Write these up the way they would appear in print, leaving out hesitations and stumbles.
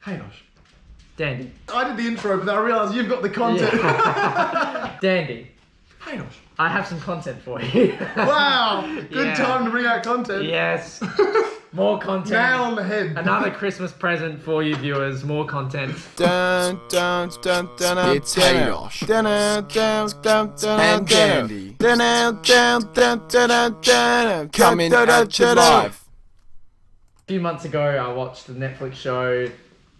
Haydosh. Dandy. I did the intro, but then I realised you've got the content. Yeah. Dandy. Haydosh. I have some content for you. Wow. Good time to bring out content. Yes. More content. Nail on the head. Another Christmas present for you viewers. More content. Dun, dun, dun, dun, dun, it's Haydosh. Dun, dun, dun, dun, dun, and Dandy. Dun, dun, dun, dun, dun, dun, coming at you live. A few months ago, I watched the Netflix show,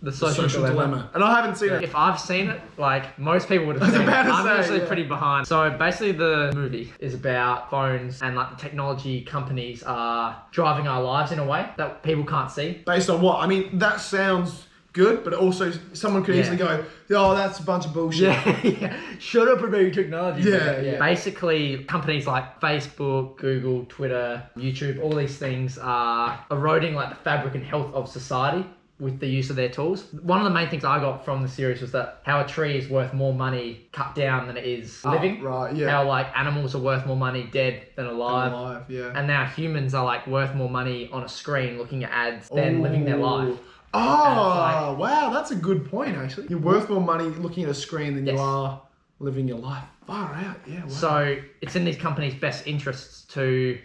The Social Dilemma. And I haven't seen it. If I've seen it, like most people would have seen it. I'm actually pretty behind. So basically the movie is about phones and like the technology companies are driving our lives in a way that people can't see. Based on what? I mean, that sounds good, but also someone could easily go, oh, that's a bunch of bullshit. Yeah. Shut up about your technology. Yeah. Basically, companies like Facebook, Google, Twitter, YouTube, all these things are eroding like the fabric and health of society with the use of their tools. One of the main things I got from the series was that how a tree is worth more money cut down than it is living. Right, yeah. How like animals are worth more money dead than alive. Yeah. And now humans are like worth more money on a screen looking at ads than living their life. Oh, wow, that's a good point, actually. You're worth more money looking at a screen than you are living your life. Far out, yeah. Wow. So it's in these companies' best interests to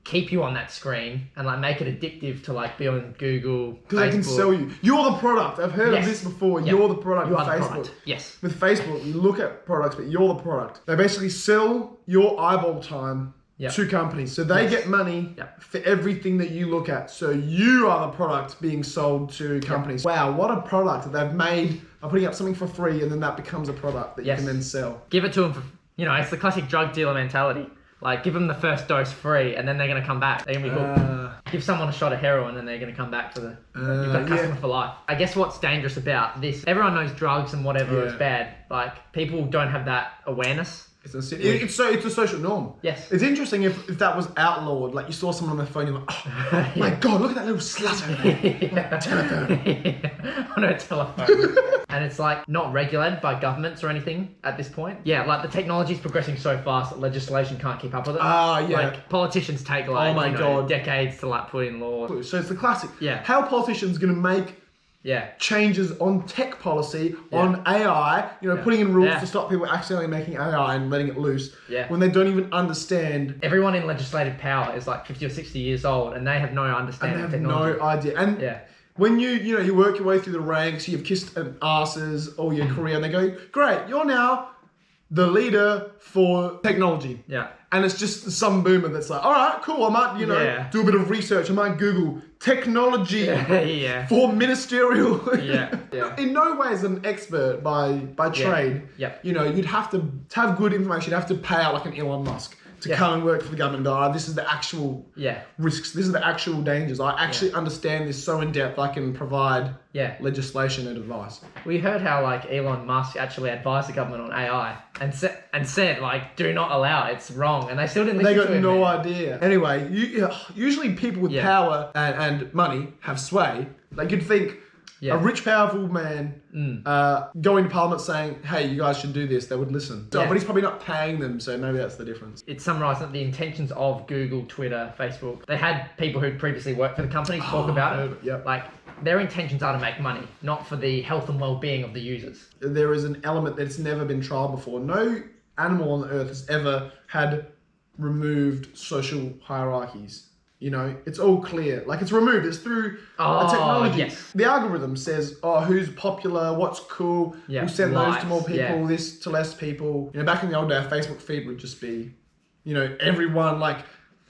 keep you on that screen and like make it addictive to like be on Google, because they can sell you. You're the product. I've heard of this before. Yep. You're the product with Facebook. Product. Yes. With Facebook, you look at products, but you're the product. They basically sell your eyeball time to companies. So they get money for everything that you look at. So you are the product being sold to companies. Wow, what a product that they've made by putting up something for free, and then that becomes a product that you can then sell. Give it to them for, it's the classic drug dealer mentality. Like, give them the first dose free, and then they're going to come back. They're going to be hooked. Give someone a shot of heroin, and they're going to come back to the... you've got a customer for life. I guess what's dangerous about this, everyone knows drugs and whatever is bad. Like, people don't have that awareness. It's a social norm. Yes. It's interesting if that was outlawed. Like, you saw someone on their phone, you're like, oh my God, look at that little slut over there. Telephone. On her telephone. And it's like not regulated by governments or anything at this point. Yeah, like the technology is progressing so fast that legislation can't keep up with it. Like politicians take like decades to like put in law. So it's the classic. Yeah. How are politicians going to make changes on tech policy, on AI, putting in rules to stop people accidentally making AI and letting it loose when they don't even understand. Everyone in legislative power is like 50 or 60 years old and they have no understanding of technology. No idea. And when you work your way through the ranks, you've kissed asses all your career, and they go, great, you're now the leader for technology. Yeah. And it's just some boomer that's like, all right, cool, I might, do a bit of research. I might Google technology for ministerial. In no way is an expert by trade. You'd have to have good information. You'd have to pay out like an Elon Musk to come and work for the government and go, this is the actual risks. This is the actual dangers. I actually understand this so in depth I can provide legislation and advice. We heard how like Elon Musk actually advised the government on AI and said like, do not allow it, it's wrong. And they still didn't listen to him. They got no idea. Anyway, usually people with power and money have sway. They could think, a rich, powerful man going to Parliament saying, hey, you guys should do this, they would listen. But he's probably not paying them, so maybe that's the difference. It summarised that the intentions of Google, Twitter, Facebook, they had people who'd previously worked for the companies talk about it. Like, their intentions are to make money, not for the health and well-being of the users. There is an element that's never been tried before. No animal on the earth has ever had removed social hierarchies. It's all clear. Like, it's removed. It's through a technology. Yes. The algorithm says, who's popular, what's cool, we'll send those to more people, this to less people. Back in the old day, a Facebook feed would just be, everyone, like,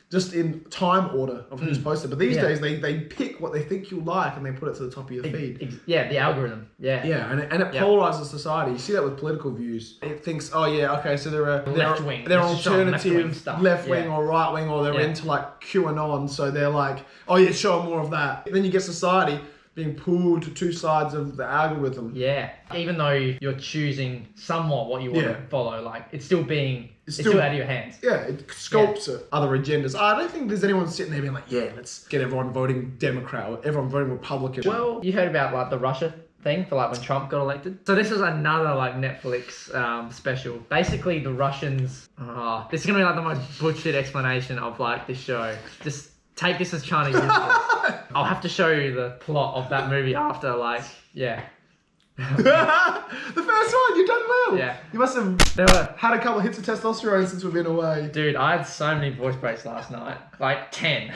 just in time order of who's posted. But these days, they pick what they think you'll like and they put it to the top of your feed. The algorithm. Yeah, and it polarizes society. You see that with political views. It thinks, so they're left-wing. They're alternative, left-wing or right-wing, or they're into like QAnon. So they're like, show more of that. Then you get society being pulled to two sides of the algorithm. Yeah. Even though you're choosing somewhat what you want to follow, like it's still out of your hands. Yeah, it sculpts other agendas. I don't think there's anyone sitting there being like, let's get everyone voting Democrat or everyone voting Republican. Well, you heard about like the Russia thing for like when Trump got elected. So this is another like Netflix special. Basically the Russians, this is gonna be like the most bullshit explanation of like this show. Just take this as Chinese. I'll have to show you the plot of that movie after like Yeah. The first one, you've done well. Yeah. You must have had a couple of hits of testosterone since we've been away. Dude, I had so many voice breaks last night. Like 10.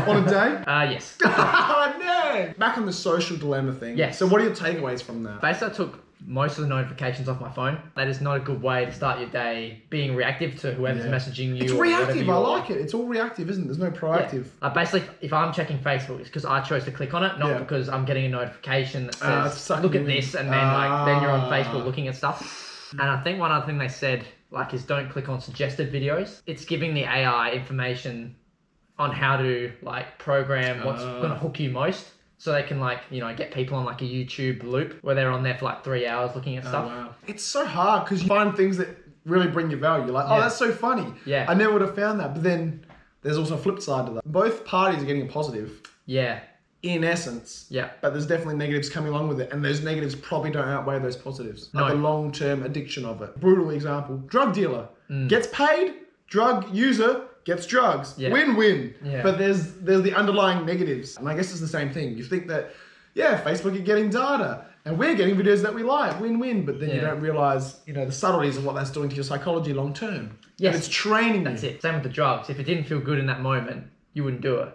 On a day? Yes. Oh, no. Back on the social dilemma thing. Yes. So what are your takeaways from that? Basically, I took most of the notifications off my phone. That is not a good way to start your day, being reactive to whoever's messaging you. It's reactive. I like it. It's all reactive, isn't it? There's no proactive. Yeah. Basically, if I'm checking Facebook, it's because I chose to click on it, not because I'm getting a notification that says, look at this, and then then you're on Facebook looking at stuff. And I think one other thing they said, is don't click on suggested videos. It's giving the AI information on how to program what's going to hook you most. So they can get people on a YouTube loop where they're on there for 3 hours looking at stuff. Wow. It's so hard because you find things that really bring you value. You're like, oh, that's so funny. Yeah. I never would have found that. But then there's also a flip side to that. Both parties are getting a positive. Yeah. In essence. Yeah. But there's definitely negatives coming along with it. And those negatives probably don't outweigh those positives. The long-term addiction of it. Brutal example. Drug dealer. Gets paid. Drug user gets drugs. Yeah. Win-win. Yeah. But there's the underlying negatives. And I guess it's the same thing. You think that, Facebook are getting data and we're getting videos that we like. Win-win. But then you don't realize, the subtleties of what that's doing to your psychology long-term. Yes. And it's training That's it. Same with the drugs. If it didn't feel good in that moment, you wouldn't do it.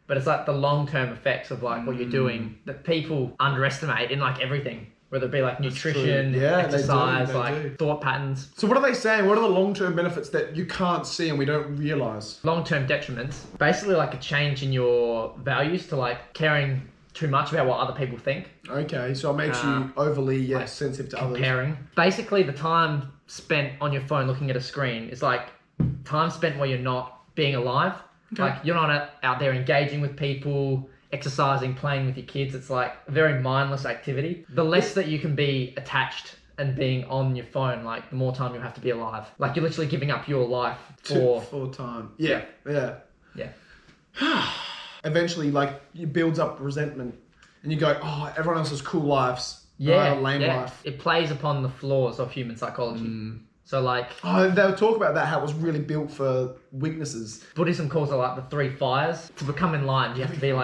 But it's the long-term effects of what you're doing that people underestimate in everything. Whether it be nutrition, exercise, they do. Thought patterns. So what are they saying? What are the long-term benefits that you can't see and we don't realise? Long-term detriments. Basically a change in your values to caring too much about what other people think. Okay, so it makes you overly sensitive to comparing. others. Basically the time spent on your phone looking at a screen is time spent where you're not being alive. Okay. You're not out there engaging with people, exercising, playing with your kids. It's a very mindless activity. The less that you can be attached and being on your phone, the more time you have to be alive. You're literally giving up your life for time. Yeah. Eventually, it builds up resentment, and you go, "Oh, everyone else has cool lives. Lame life." It plays upon the flaws of human psychology. So they'll talk about that, how it was really built for weaknesses. Buddhism calls it the 3 fires. To become enlightened, you have to be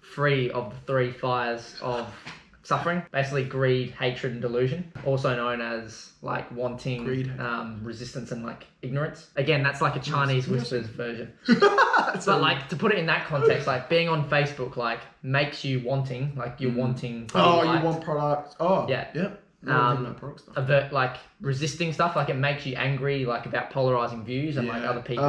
free of the 3 fires of suffering. Basically greed, hatred, and delusion. Also known as wanting, resistance, and ignorance. Again, that's a Chinese whispers version. But to put it in that context, being on Facebook makes you wanting, you're wanting to be liked. You want products. Oh yeah. Resisting stuff, it makes you angry about polarizing views and other people.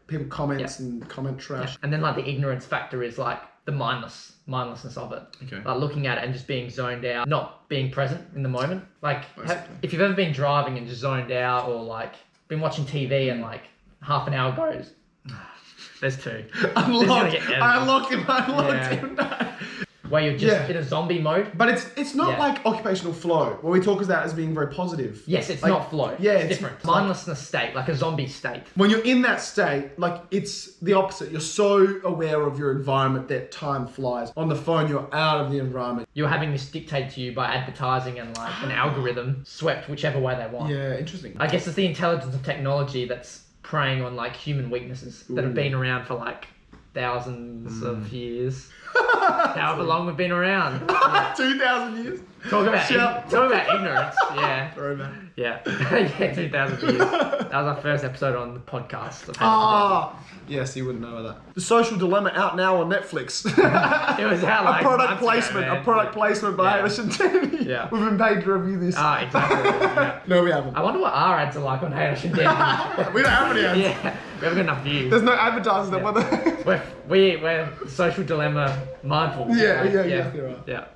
People comments and comment trash. And then the ignorance factor is the mindlessness of it. Okay. Looking at it and just being zoned out, not being present in the moment. If you've ever been driving and just zoned out, or been watching TV and half an hour goes. There's 2. I unlocked him. Where you're just in a zombie mode. But it's not occupational flow, where we talk about as being very positive. Yes, it's not flow. Yeah, it's different. Mindlessness state, a zombie state. When you're in that state, it's the opposite. You're so aware of your environment that time flies. On the phone, you're out of the environment. You're having this dictated to you by advertising and an algorithm swept whichever way they want. Yeah, interesting. I guess it's the intelligence of technology that's preying on human weaknesses that have been around for thousands of years. However long we've been around. 2,000 years. Talk about ignorance. Yeah. Throwback. Yeah. 2,000 years. That was our first episode on the podcast. Yes, you wouldn't know that. The Social Dilemma out now on Netflix. It was out a product placement by Haydosh and Danny. Yeah. We've been paid to review this. Exactly. Yeah. No, we haven't. I wonder what our ads are on Haydosh and Danny. We don't have any ads. Yeah. We haven't got enough views. There's no advertisers that want We're Social Dilemma mindful. Yeah, exactly right. Yeah.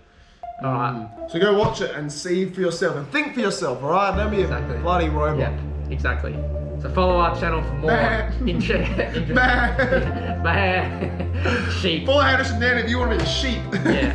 Alright. So go watch it and see for yourself and think for yourself, alright? Don't be a bloody robot. Yeah, exactly. So follow our channel for more sheep. Follow Haydosh and Dan if you want to be a sheep. Yeah.